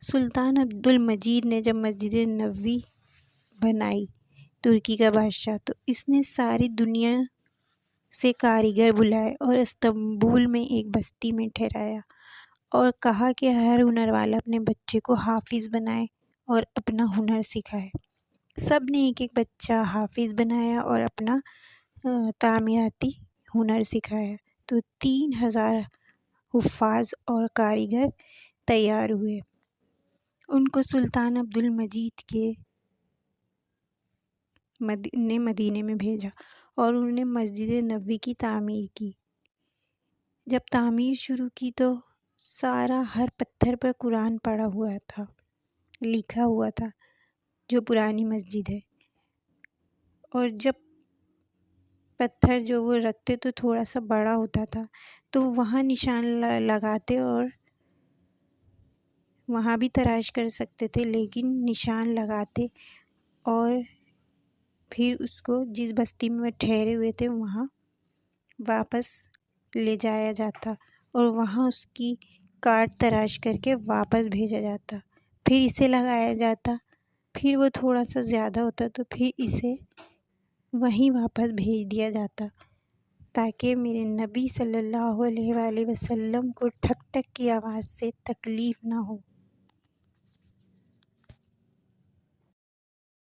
سلطان عبد المجید نے جب مسجد نبوی بنائی، ترکی کا بادشاہ، تو اس نے ساری دنیا سے کاریگر بلائے اور استنبول میں ایک بستی میں ٹھہرایا اور کہا کہ ہر ہنر والا اپنے بچے کو حافظ بنائے اور اپنا ہنر سکھائے۔ سب نے ایک ایک بچہ حافظ بنایا اور اپنا تعمیراتی ہنر سکھایا، تو 3000 حفاظ اور کاریگر تیار ہوئے۔ ان کو سلطان عبد المجید نے مدینے میں بھیجا اور انہوں نے مسجد نبوی کی تعمیر کی۔ جب تعمیر شروع کی تو ہر پتھر پر قرآن پڑھا ہوا تھا، لکھا ہوا تھا، جو پرانی مسجد ہے۔ اور جب پتھر جو وہ رکھتے تو تھوڑا سا بڑا ہوتا تھا، تو وہاں نشان لگاتے اور وہاں بھی تراش کر سکتے تھے، لیکن نشان لگاتے اور پھر اس کو جس بستی میں ٹھہرے ہوئے تھے وہاں واپس لے جایا جاتا اور وہاں اس کی کاٹ تراش کر کے واپس بھیجا جاتا، پھر اسے لگایا جاتا، پھر وہ تھوڑا سا زیادہ ہوتا تو پھر اسے وہیں واپس بھیج دیا جاتا، تاکہ میرے نبی صلی اللہ علیہ وآلہ وسلم کو ٹھک ٹھک کی آواز سے تکلیف نہ ہو۔